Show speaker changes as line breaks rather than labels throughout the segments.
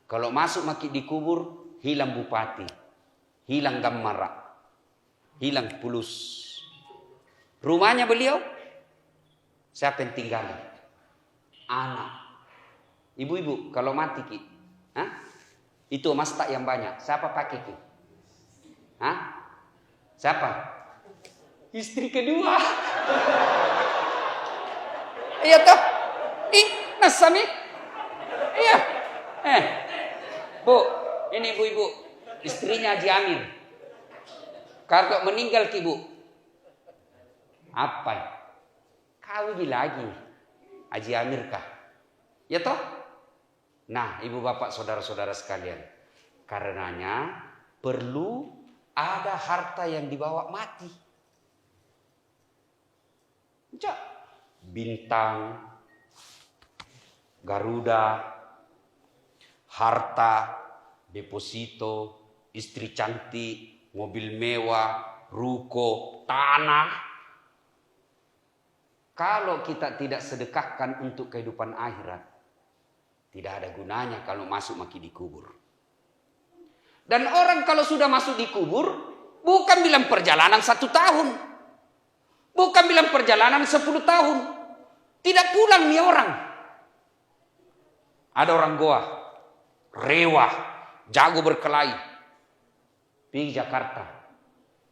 Kalau masuk maki dikubur, hilang bupati, hilang gamara, hilang pulus. Rumahnya beliau, siapa yang tinggal? Anak. Ibu-ibu, kalau mati ki, itu emas tak yang banyak, siapa pakai ki? Siapa? Istri kedua. Iya toh? Nasami? Iya. Bu, ini ibu-ibu, istrinya Haji Amir. Kalau meninggal ki bu, apa? Kawin lagi, Haji Amir kah? Ya toh? Nah, ibu bapak saudara-saudara sekalian, karenanya perlu ada harta yang dibawa mati. Bintang, Garuda, harta, deposito, istri cantik, mobil mewah, ruko, tanah. Kalau kita tidak sedekahkan untuk kehidupan akhirat, tidak ada gunanya kalau masuk maki dikubur. Dan orang kalau sudah masuk dikubur, bukan bilang perjalanan 1 tahun. Bukan bilang perjalanan 10 tahun. Tidak pulang nih orang. Ada orang Goa, rewah, jago berkelahi, pergi Jakarta,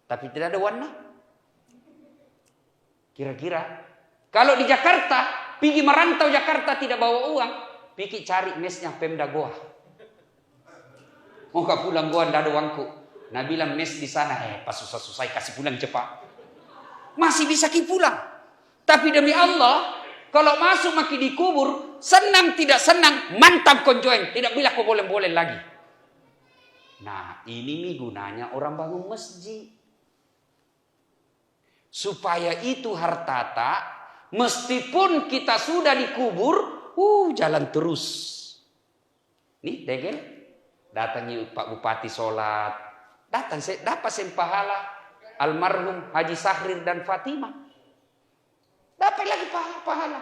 tapi tidak ada warna. Kira-kira kalau di Jakarta, pergi merantau Jakarta tidak bawa uang, pergi cari mesnya Pemda Goa. Mau gak pulang Goa, tidak ada uangku. Nah bilang mes di sana, pas susah-susah kasih pulang cepat. Masih bisa pulang. Tapi demi Allah, kalau masuk maki dikubur, senang tidak senang, mantap konjoeng. Tidak bilang kau boleh-boleh lagi. Nah ini nih gunanya orang bangun masjid. Supaya itu hartata, meskipun kita sudah dikubur, jalan terus. Nih degel, datangi Pak Bupati sholat, datang dapat pahala almarhum Haji Sahrir dan Fatimah. Dapat lagi pahala.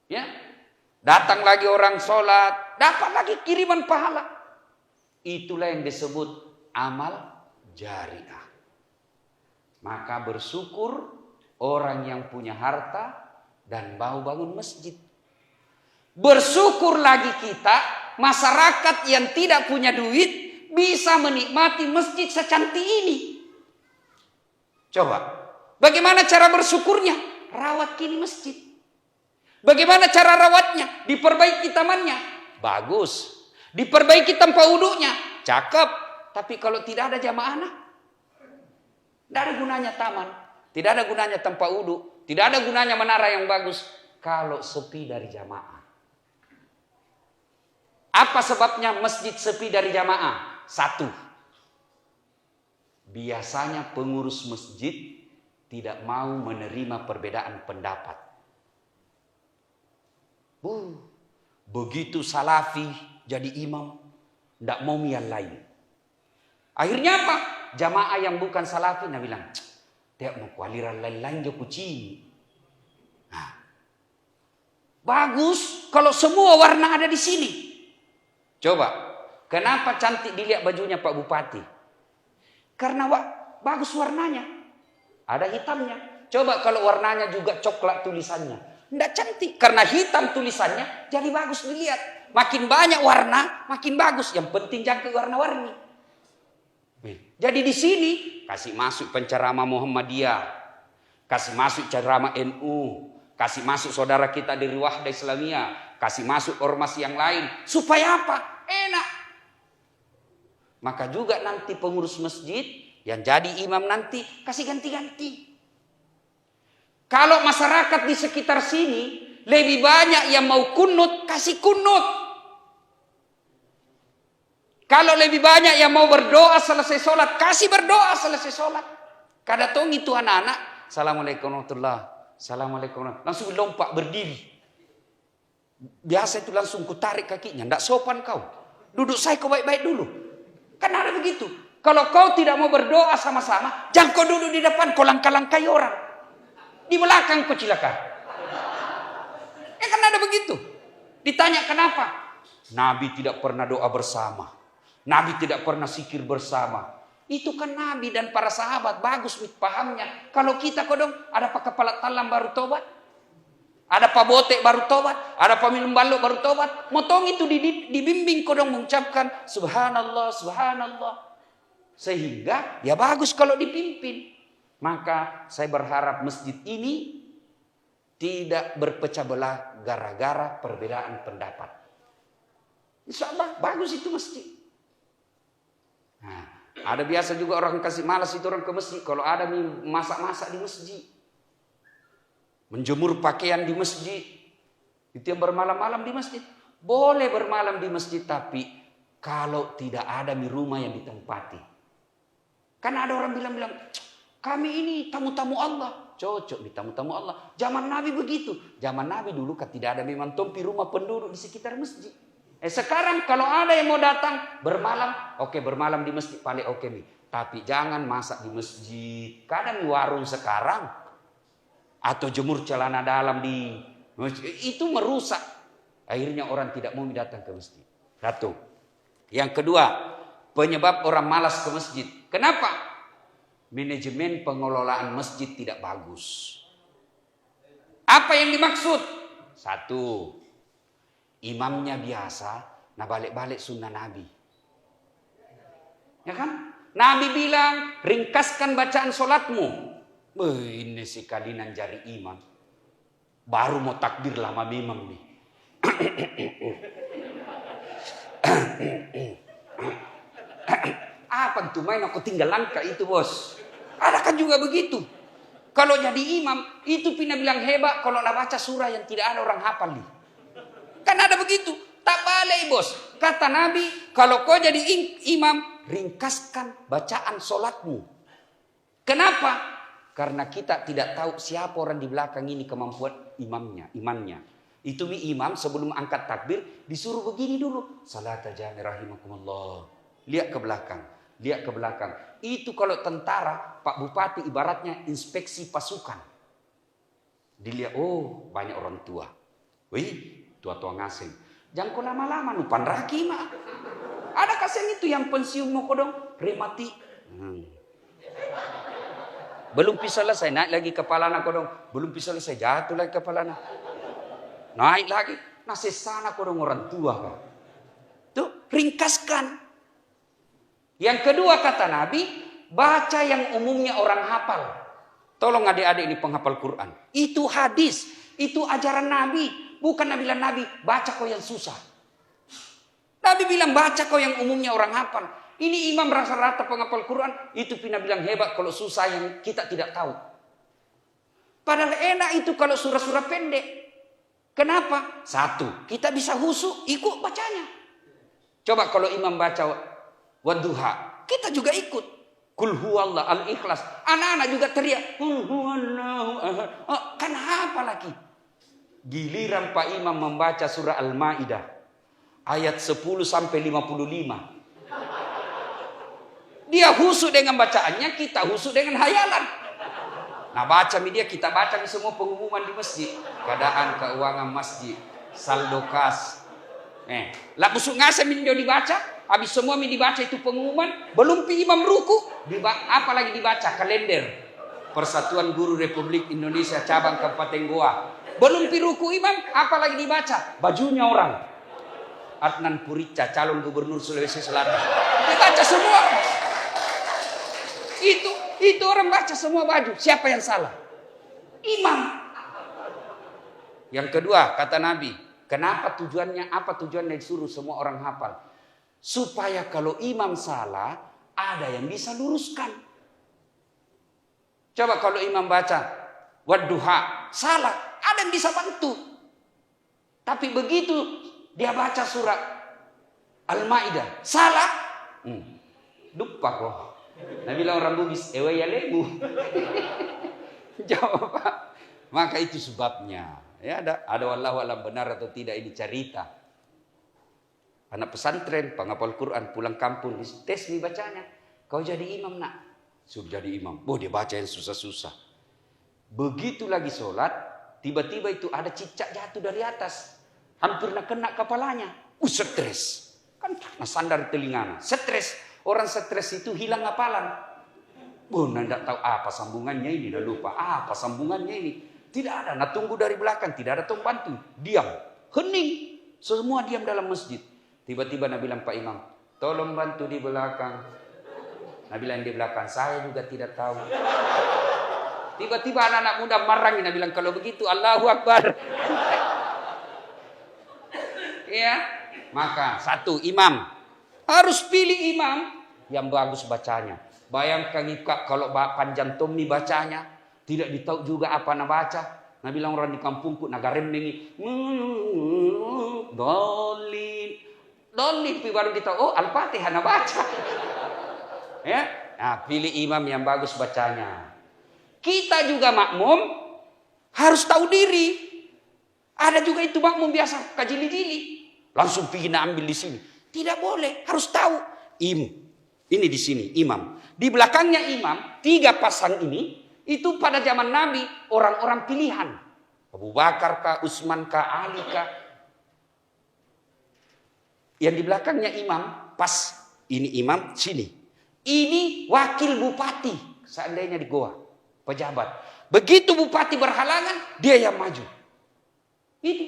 Ya. Datang lagi orang sholat, dapat lagi kiriman pahala. Itulah yang disebut amal jariah. Maka bersyukur orang yang punya harta dan mau bangun masjid. Bersyukur lagi kita, masyarakat yang tidak punya duit, bisa menikmati masjid secantik ini. Coba, bagaimana cara bersyukurnya? Rawat kini masjid. Bagaimana cara rawatnya? Diperbaiki tamannya. Bagus. Diperbaiki tempat wudhunya. Cakep. Tapi kalau tidak ada jamaah, tidak ada gunanya taman. Tidak ada gunanya tempat wudhu. Tidak ada gunanya menara yang bagus. Kalau sepi dari jamaah. Apa sebabnya masjid sepi dari jamaah? 1. Biasanya pengurus masjid tidak mau menerima perbedaan pendapat. Begitu salafi jadi imam, tidak mau yang lain. Akhirnya apa? Jamaah yang bukan salafi, nah bilang, tidak mau aliran lain-lain dia kucing. Nah, bagus kalau semua warna ada di sini. Coba, kenapa cantik dilihat bajunya Pak Bupati? Karena bagus warnanya. Ada hitamnya. Coba kalau warnanya juga coklat tulisannya. Tidak cantik. Karena hitam tulisannya jadi bagus dilihat. Makin banyak warna, makin bagus. Yang penting jangan warna-warni. Jadi di sini kasih masuk penceramah Muhammadiyah. Kasih masuk ceramah NU. Kasih masuk saudara kita dari Wahda Islamiyah. Kasih masuk ormas yang lain. Supaya apa? Enak. Maka juga nanti pengurus masjid yang jadi imam nanti kasih ganti-ganti. Kalau masyarakat di sekitar sini lebih banyak yang mau kunut, kasih kunut. Kalau lebih banyak yang mau berdoa selesai sholat, kasih berdoa selesai sholat. Kada tong itu anak-anak, Assalamualaikum warahmatullahi wabarakatuh. Assalamualaikum warahmatullahi wabarakatuh. Langsung lompat berdiri. Biasa itu langsung kutarik kakinya, tidak sopan kau. Duduk saya kau baik-baik dulu. Kan ada begitu. Kalau kau tidak mau berdoa sama-sama, jangan kau duduk di depan, kau langkah-langkai orang. Di belakang kau cilaka. Kan ada begitu. Ditanya kenapa? Nabi tidak pernah doa bersama. Nabi tidak pernah zikir bersama. Itu kan Nabi dan para sahabat. Bagus pahamnya. Kalau kita kodong, ada pak kepala talam baru tobat. Ada pak botek baru tobat. Ada pak minum balok baru tobat. Motong itu dibimbing kodong mengucapkan subhanallah, subhanallah. Sehingga ya bagus kalau dipimpin. Maka saya berharap masjid ini tidak berpecah belah gara-gara perbedaan pendapat. Insya Allah bagus itu masjid. Nah, ada biasa juga orang kasih malas itu orang ke masjid. Kalau ada masak-masak di masjid. Menjemur pakaian di masjid. Itu yang bermalam-malam di masjid. Boleh bermalam di masjid, tapi kalau tidak ada rumah yang ditempati. Karena ada orang bilang, kami ini tamu-tamu Allah. Cocok nih tamu-tamu Allah. Zaman Nabi begitu. Zaman Nabi dulu kan tidak ada memang tompi rumah penduduk di sekitar masjid. Sekarang kalau ada yang mau datang bermalam, oke bermalam di masjid paling oke nih. Tapi jangan masak di masjid. Kadang di warung sekarang atau jemur celana dalam di masjid, itu merusak. Akhirnya orang tidak mau datang ke masjid. Satu. Yang kedua, penyebab orang malas ke masjid. Kenapa? Manajemen pengelolaan masjid tidak bagus. Apa yang dimaksud? Satu, imamnya biasa, nah balik-balik sunnah Nabi. Ya kan? Nabi bilang, ringkaskan bacaan sholatmu. Ini si kalinan jari imam. Baru mau takbir lama imam nih. Apa tuh main aku tinggal langkah itu bos. Ada kan juga begitu. Kalau jadi imam, itu Pina bilang hebat kalau nak baca surah yang tidak ada orang hafal nih. Kan ada begitu. Tak balik bos. Kata Nabi, kalau kau jadi imam, ringkaskan bacaan solatmu. Kenapa? Karena kita tidak tahu siapa orang di belakang ini kemampuan imannya. Itu imam sebelum angkat takbir disuruh begini dulu. Salat jami rahimakumullah. Lihat ke belakang. Lihat ke belakang. Itu kalau tentara, Pak Bupati ibaratnya inspeksi pasukan. Dilihat, oh banyak orang tua. Wih, tua-tua ngasing. Jangan kau lama-lama, nupan raki mah. Ada kasih itu yang pensiun mau kodong, remati. Belum bisa selesai, naik lagi kepala nak kodong. Belum bisa selesai, jatuh lagi kepala nak. Naik lagi, nasi sana kodong orang tua. Kan? Tuh, ringkaskan. Yang kedua kata Nabi, baca yang umumnya orang hafal. Tolong adik-adik ini penghafal Quran. Itu hadis, itu ajaran Nabi. Bukan Nabi bilang Nabi, baca kau yang susah. Nabi bilang baca kau yang umumnya orang hafal. Ini imam rata-rata penghafal Quran. Itu Pina bilang hebat kalau susah yang kita tidak tahu. Padahal enak itu kalau surah-surah pendek. Kenapa? Satu, kita bisa husu, ikut bacanya. Coba kalau imam baca Wadduha, kita juga ikut. Kul huwallah al-ikhlas. Anak-anak juga teriak. Kul huwallahu ahad. Oh, kan apa lagi? Giliran Pak Imam membaca surah Al-Maidah. Ayat 10 sampai 55. Dia husuk dengan bacaannya, kita husuk dengan hayalan. Nah baca media, kita baca di semua pengumuman di masjid. Keadaan keuangan masjid. Saldo kas. Lah busuk ngasih minjo dibaca. Habis semua dibaca itu pengumuman, belum imam ruku, apa lagi dibaca? Kalender Persatuan Guru Republik Indonesia cabang Kabupaten Goa. Belum ruku imam, apa lagi dibaca? Bajunya orang. Adnan Purica, calon gubernur Sulawesi Selatan. Dibaca semua. Itu orang baca semua baju. Siapa yang salah? Imam. Yang kedua kata Nabi, kenapa tujuannya? Apa tujuannya disuruh semua orang hafal? Supaya kalau imam salah, ada yang bisa luruskan. Coba kalau imam baca Wadduha, salah, ada yang bisa bantu. Tapi begitu dia baca surat Al-Maidah, salah, lupa kok. Nabi bilang orang bugis, ewe ya lebu. Jawab, maka itu sebabnya. Ya ada wallahu alam benar atau tidak ini cerita. Anak pesantren, penghafal Quran, pulang kampung, tes nih bacanya. Kau jadi imam nak? Suruh jadi imam. Dia baca yang susah-susah. Begitu lagi sholat, tiba-tiba itu ada cicak jatuh dari atas. Hampir nak kena kepalanya. Stres. Kan sandar telingana. Stres. Orang stres itu hilang hafalan. Nggak tahu apa sambungannya ini. Dah lupa apa sambungannya ini. Tidak ada. Nah tunggu dari belakang. Tidak ada tong bantu. Diam. Hening. Semua diam dalam masjid. Tiba-tiba Nabi bilang Pak Imam. Tolong bantu di belakang. Nabi bilang di belakang. Saya juga tidak tahu. Tiba-tiba anak-anak muda marah. Nabi bilang kalau begitu Allahu Akbar. Ya. Maka satu imam. Harus pilih imam yang bagus bacanya. Bayangkan kalau panjang tomni bacanya, tidak ditahu juga apa nak baca. Nah bilang orang di kampungku nagarembengi, dolin, baru ditahu. Oh Al-Fatihah nak baca. Ya, nah pilih imam yang bagus bacanya. Kita juga makmum harus tahu diri. Ada juga itu makmum biasa kajili-jili, langsung pergi nak ambil di sini. Tidak boleh, harus tahu. Ini di sini imam. Di belakangnya imam, 3 pasang ini itu pada zaman Nabi orang-orang pilihan. Abu Bakar kah, Utsman kah, Ali kah. Yang di belakangnya imam, pas ini imam sini. Ini wakil bupati seandainya di Goa, pejabat. Begitu bupati berhalangan, dia yang maju. Ini.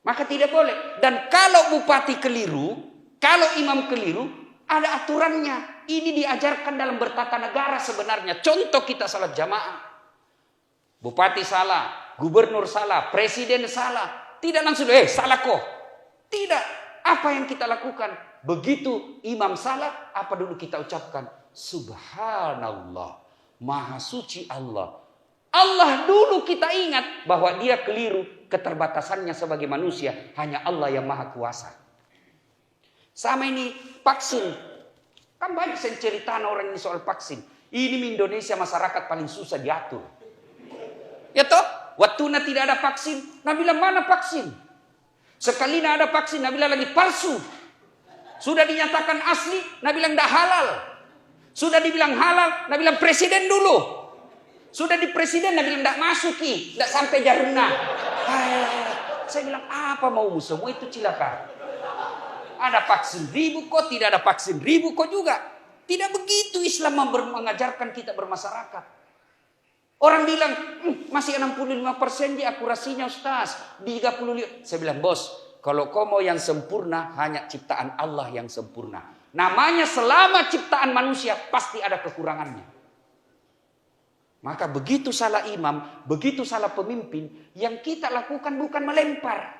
Maka tidak boleh. Dan kalau bupati keliru, kalau imam keliru, ada aturannya. Ini diajarkan dalam bertata negara sebenarnya. Contoh kita salat jamaah. Bupati salah, gubernur salah, presiden salah. Tidak langsung, salah kok. Tidak. Apa yang kita lakukan? Begitu imam salah, apa dulu kita ucapkan? Subhanallah. Maha suci Allah. Allah dulu kita ingat bahwa dia keliru. Keterbatasannya sebagai manusia. Hanya Allah yang maha kuasa. Sama ini vaksin. Kan banyak cerita orang ini soal vaksin. Ini Indonesia masyarakat paling susah diatur. Ya toh? Waktu tidak ada vaksin. Nabi bilang mana vaksin? Sekali ada vaksin. Nabi bilang lagi palsu. Sudah dinyatakan asli. Nabi bilang tidak halal. Sudah dibilang halal. Nabi bilang presiden dulu. Sudah di presiden. Nabi bilang tidak masuki. Tidak sampai jaruna. Saya bilang apa maumu semua itu cilaka. Ada vaksin 1000 kok, tidak ada vaksin 1000 kok juga. Tidak begitu Islam mengajarkan kita bermasyarakat. Orang bilang masih 65% di akurasinya Ustaz. 35. Saya bilang bos, kalau kau mau yang sempurna hanya ciptaan Allah yang sempurna. Namanya selama ciptaan manusia pasti ada kekurangannya. Maka begitu salah imam, begitu salah pemimpin, yang kita lakukan bukan melempar.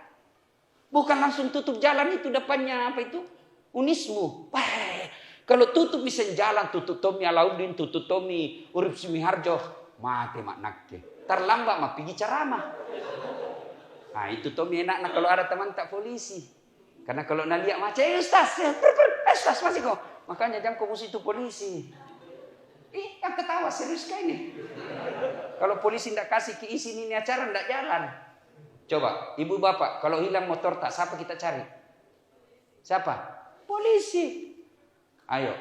Bukan langsung tutup jalan itu depannya apa itu? Unismu. Kalau tutup bisa jalan, tutup Tommy Alauddin, tutup Tommy Urip Sumiharjo, mati maknake. Terlambat mah pergi ceramah. Nah itu Tommy enak kalau ada teman tak polisi. Karena kalau nak lihat macam Ustaz masih kok. Makanya jangan kau musuh itu polisi. Yang ketawa serius kayak ini. Kalau polisi tidak kasih keisi ini acara tidak jalan. Coba ibu bapak kalau hilang motor tak siapa kita cari? Siapa? Polisi. Ayo.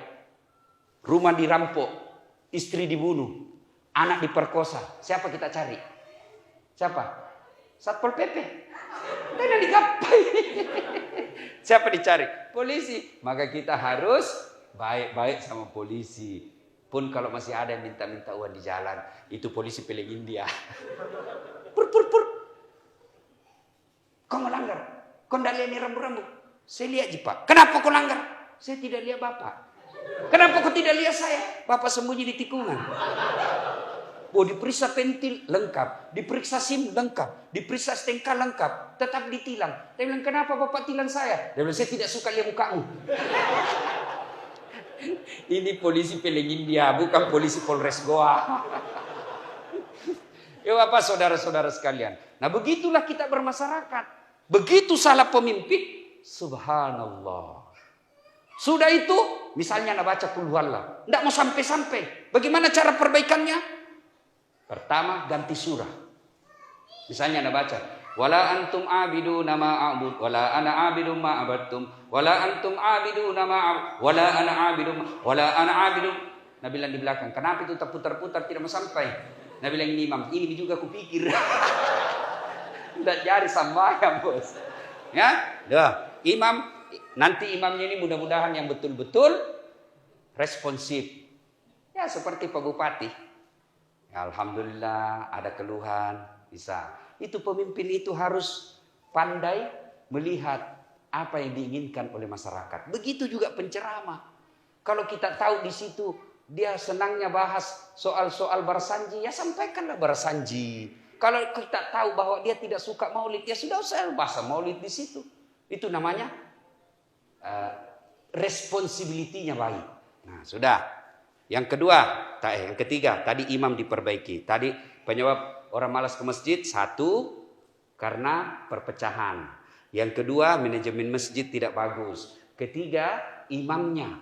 Rumah dirampok, istri dibunuh, anak diperkosa. Siapa kita cari? Siapa? Satpol PP. Dan digapai. Siapa dicari? Polisi. Maka kita harus baik-baik sama polisi. Pun kalau masih ada yang minta-minta uang di jalan, itu polisi pilih India. Pur. Kau melanggar. Kau tidak lihat ini rambu-rambu. Saya lihat Pak. Kenapa kau langgar? Saya tidak lihat Bapak. Kenapa kau tidak lihat saya? Bapak sembunyi di tikungan. Diperiksa pentil lengkap, diperiksa SIM lengkap, diperiksa STNK lengkap, tetap ditilang. Dia bilang kenapa Bapak tilang saya? Dia bilang saya tidak suka lihat mukamu. Ini polisi Peleng India, bukan polisi Polres Goa. Ya Bapak saudara-saudara sekalian. Nah begitulah kita bermasyarakat. Begitu salah pemimpin, subhanallah. Sudah itu, misalnya nak baca Qul Huwallah, tidak mau sampai-sampai. Bagaimana cara perbaikannya? Pertama ganti surah. Misalnya nak baca, wala antum abiduna ma a'bud, wala ana abidum ma abattum, wala antum abiduna ma wala ana abidum, wala ana abidum. Nabi bilang di belakang, kenapa itu terputar-putar tidak mau sampai? Nabi bilang ini imam, ini juga kupikir. Tidak jari sama ya bos. Ya, dah. imam, nanti imamnya ini mudah-mudahan yang betul-betul responsif. Ya seperti Pak Bupati. Ya, alhamdulillah ada keluhan, bisa. Itu pemimpin itu harus pandai melihat apa yang diinginkan oleh masyarakat. Begitu juga penceramah. Kalau kita tahu di situ dia senangnya bahas soal-soal Barsanji, ya sampaikanlah Barsanji. Kalau kita tahu bahwa dia tidak suka maulid, ya sudah usah bahas maulid di situ. Itu namanya responsibility-nya baik. Nah, sudah. Yang kedua, yang ketiga, tadi imam diperbaiki. Tadi penyebab orang malas ke masjid, satu, karena perpecahan. Yang kedua, manajemen masjid tidak bagus. Ketiga, imamnya.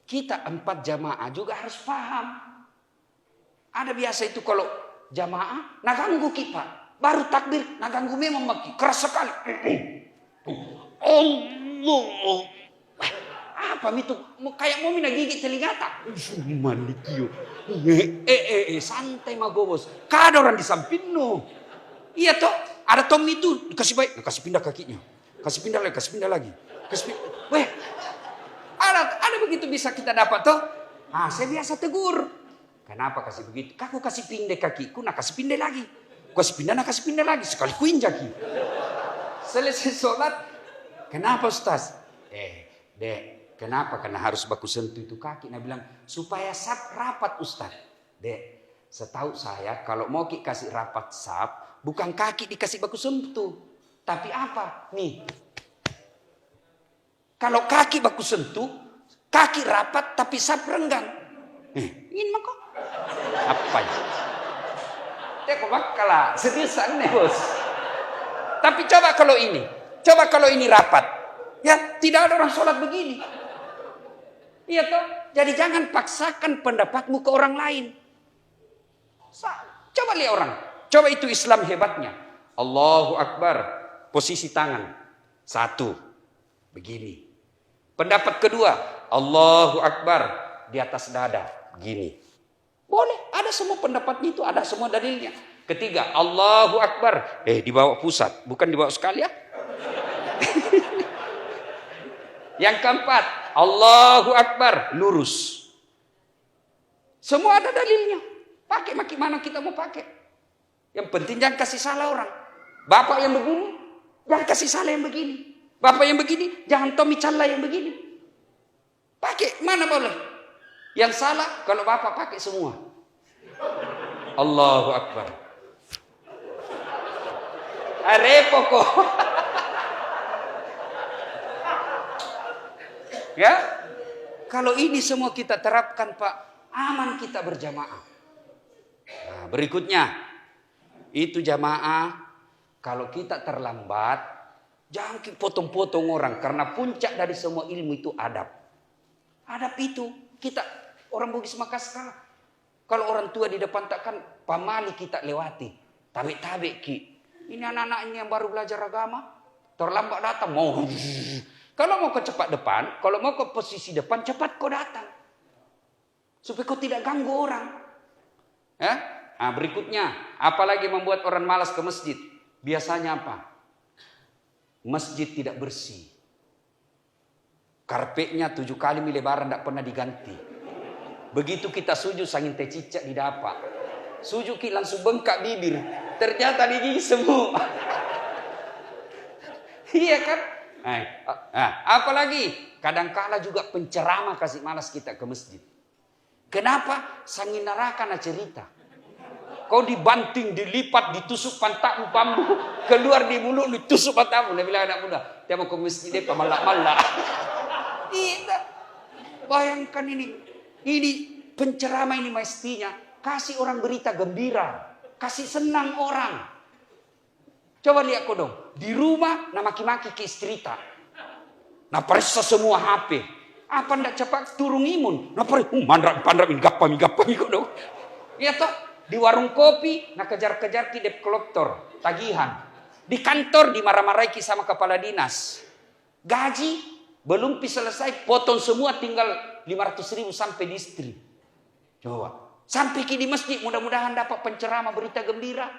Kita 4 jamaah juga harus paham. Ada biasa itu kalau jamaah, naganggu kita. Baru takbir, naganggu memang maki. Keras sekali. Allah. Apa itu? Kayak mau mina gigit telinga tak? Malikio. Santai magobos. Kada orang di samping no. Iya toh, ada Tom itu kasih baik, kasih pindah kakinya. Kasih pindah lagi. Weh. Ada begitu bisa kita dapat toh? Saya biasa tegur. Kenapa kasih begitu? Aku kasih pindah kakiku, nak kasih pindah lagi. Kasih pindah lagi. Sekali kuinjaki. Selesai sholat. Kenapa Ustaz? Dek, kenapa? Karena harus baku sentuh itu kaki. Nah bilang, supaya sap rapat Ustaz. Dek, setahu saya kalau mau kasih rapat sap, bukan kaki dikasih baku sentuh. Tapi apa? Nih. Kalau kaki baku sentuh, kaki rapat tapi sap renggang. Ingin mah kok? Apa ya? Kok bakalah seriusan nih bos. Tapi coba kalau ini rapat, ya tidak ada orang sholat begini. Iya toh. Jadi jangan paksakan pendapatmu ke orang lain. Coba lihat orang. Coba itu Islam hebatnya. Allahu Akbar. Posisi tangan. 1. Begini. Pendapat kedua. Allahu Akbar. Di atas dada. Begini. Boleh. Ada semua pendapatnya itu. Ada semua dalilnya. Ketiga. Allahu Akbar. Di bawah pusat. Bukan di bawah sekali ya. Yang keempat. Allahu Akbar. Lurus. Semua ada dalilnya. Pakai mana kita mau pakai. Yang penting jangan kasih salah orang. Bapak yang begini, jangan kasih salah yang begini. Bapak yang begini, jangan Tommy Calla yang begini. Pakai mana boleh. Yang salah kalau bapak pakai semua. Allahu Akbar. Repot kok. Ya, kalau ini semua kita terapkan Pak, aman kita berjamaah. Nah, berikutnya, itu jamaah, kalau kita terlambat, jangan potong-potong orang. Karena puncak dari semua ilmu itu adab. Adab itu, kita orang Bugis Makassar. Kalau orang tua di depan takkan pamali kita lewati. Tabe-tabe ki. Ini anak-anaknya yang baru belajar agama, terlambat datang, mau. Kalau mau ke cepat depan, kalau mau ke posisi depan, cepat kau datang. Supaya kau tidak ganggu orang. Ya? Nah, berikutnya, apalagi membuat orang malas ke masjid? Biasanya apa? Masjid tidak bersih. Karpetnya 7 kali lebaran tidak pernah diganti. Begitu kita sujud, sangin teh cicak di dapak. Sujud kita langsung bengkak bibir. Ternyata di gigi semua. Iya kan? Apalagi kadang-kala juga penceramah kasih malas kita ke masjid. Kenapa? Sangin neraka na cerita. Kau dibanting, dilipat, ditusuk pantatmu bambu, keluar di mulut, ditusuk pantatmu. Dia bilang anak muda, dia mau ke masjid dia pamalak-malak. Tidak. Bayangkan ini penceramah ini mestinya kasih orang berita gembira, kasih senang orang. Coba lihat kau dong. Di rumah, nak maki-maki ke istri tak. Nah periksa semua HP. Apa ndak cepat turun imun? Nah periksa, mandrak gapami kau dong. Iya toh. Di warung kopi, nak kejar-kejar ki debt collector. Tagihan. Di kantor, dimarah-marahi sama kepala dinas. Gaji, belum selesai, potong semua tinggal 500.000 sampai di istri. Coba. Sampai di masjid, mudah-mudahan dapat penceramah berita gembira.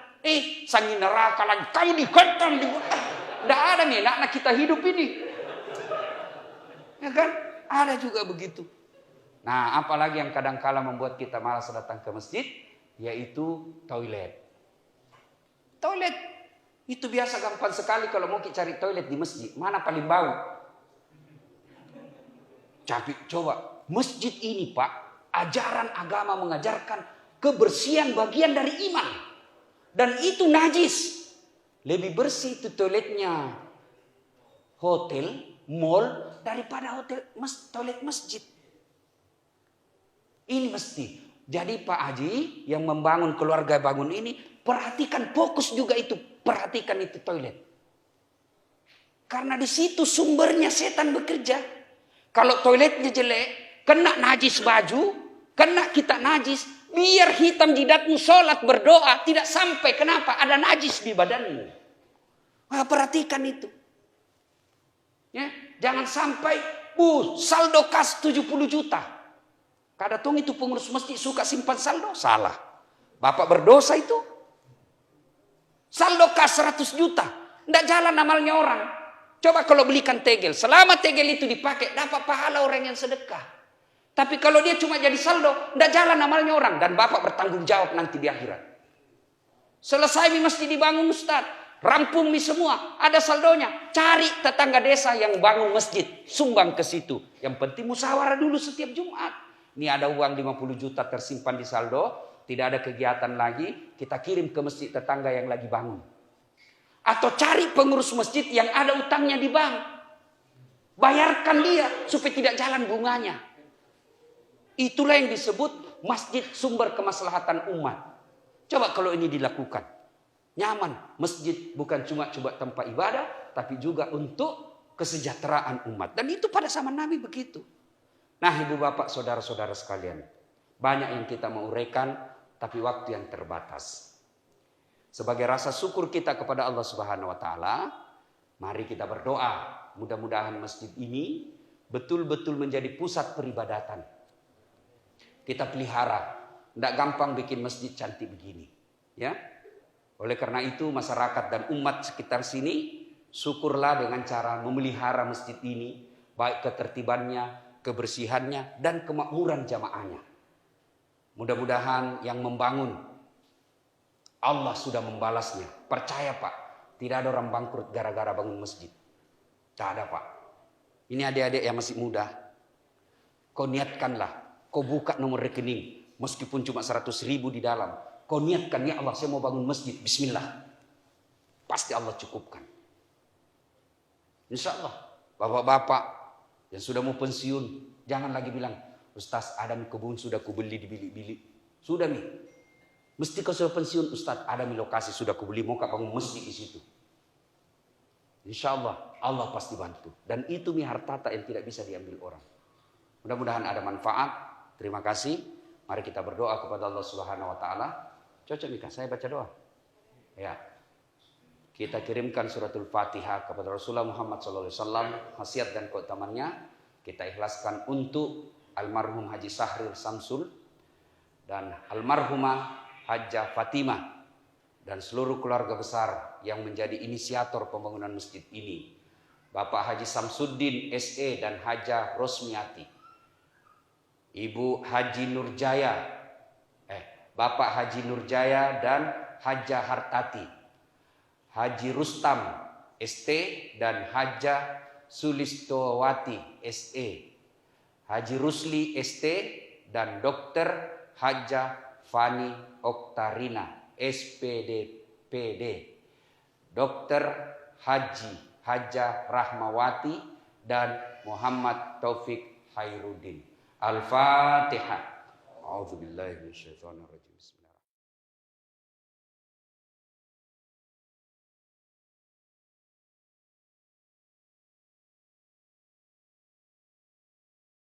Sangin neraka lagi. Kamu dihantam. Nggak ada nih anak kita hidup ini. Ya kan? Ada juga begitu. Nah, apalagi yang kadang-kala membuat kita malas datang ke masjid, yaitu toilet. Toilet itu biasa gampang sekali kalau mau cari toilet di masjid. Mana paling bau? Tapi coba, masjid ini Pak, ajaran agama mengajarkan kebersihan bagian dari iman. Dan itu najis. Lebih bersih itu toiletnya hotel, mall, daripada toilet masjid. Ini mesti. Jadi Pak Haji yang membangun keluarga bangun ini, perhatikan fokus juga itu. Perhatikan itu toilet. Karena di situ sumbernya setan bekerja. Kalau toiletnya jelek, kena najis baju, kena kita najis, biar hitam jidatmu sholat berdoa tidak sampai. Kenapa? Ada najis di badanmu. Nah, perhatikan itu. Ya, jangan sampai saldo kas 70 juta. Kadang itu pengurus masjid suka simpan saldo. Salah. Bapak berdosa itu. Saldo kas 100 juta. Tidak jalan amalnya orang. Coba kalau belikan tegel. Selama tegel itu dipakai, dapat pahala orang yang sedekah. Tapi kalau dia cuma jadi saldo, tidak jalan amalnya orang. Dan Bapak bertanggung jawab nanti di akhirat. Selesai masjid dibangun Ustaz. Rampung semua. Ada saldonya. Cari tetangga desa yang bangun masjid. Sumbang ke situ. Yang penting musyawarah dulu setiap Jumat. Ini ada uang 50 juta tersimpan di saldo. Tidak ada kegiatan lagi. Kita kirim ke masjid tetangga yang lagi bangun. Atau cari pengurus masjid yang ada utangnya di bank. Bayarkan dia supaya tidak jalan bunganya. Itulah yang disebut masjid sumber kemaslahatan umat. Coba kalau ini dilakukan. Nyaman. Masjid bukan cuma tempat ibadah, tapi juga untuk kesejahteraan umat. Dan itu pada zaman Nabi begitu. Nah, ibu bapak, saudara-saudara sekalian. Banyak yang kita mau uraikan, tapi waktu yang terbatas. Sebagai rasa syukur kita kepada Allah Subhanahu wa taala, mari kita berdoa. Mudah-mudahan masjid ini betul-betul menjadi pusat peribadatan. Kita pelihara. Tidak gampang bikin masjid cantik begini. Ya. Oleh karena itu masyarakat dan umat sekitar sini syukurlah dengan cara memelihara masjid ini. Baik ketertibannya, kebersihannya, dan kemakmuran jamaahnya. Mudah-mudahan yang membangun Allah sudah membalasnya. Percaya Pak, tidak ada orang bangkrut gara-gara bangun masjid. Tak ada Pak. Ini adik-adik yang masih muda. Kau niatkanlah, kau buka nomor rekening. Meskipun cuma 100.000 di dalam. Kau niatkan, ya Allah saya mau bangun masjid. Bismillah. Pasti Allah cukupkan. Insya Allah. Bapak-bapak yang sudah mau pensiun. Jangan lagi bilang, Ustaz Adam kebun sudah kubeli di bilik-bilik. Sudah nih. Mesti kau sudah pensiun Ustaz. Ada nih lokasi sudah kubeli. Mau kau bangun masjid di situ. Insya Allah. Allah pasti bantu. Dan itu nih hartata yang tidak bisa diambil orang. Mudah-mudahan ada manfaat. Terima kasih. Mari kita berdoa kepada Allah Subhanahu wa taala. Cocok nih kan saya baca doa? Ya. Kita kirimkan suratul Fatihah kepada Rasulullah Muhammad SAW. Khasiat dan keutamannya. Kita ikhlaskan untuk almarhum Haji Sahril Samsul. Dan almarhumah Hajjah Fatimah. Dan seluruh keluarga besar yang menjadi inisiator pembangunan masjid ini. Bapak Haji Samsuddin SE dan Hajjah Rosmiati. Ibu Haji Nurjaya. Bapak Haji Nurjaya dan Hajjah Hartati. Haji Rustam ST dan Hajjah Sulistowati SE. Haji Rusli ST dan Dr. Hajjah Fani Oktarina SPD. Dr. Haji Hajjah Rahmawati dan Muhammad Taufik Khairuddin. Al-Fatihah. A'udzubillahi minasyaitonir rajim.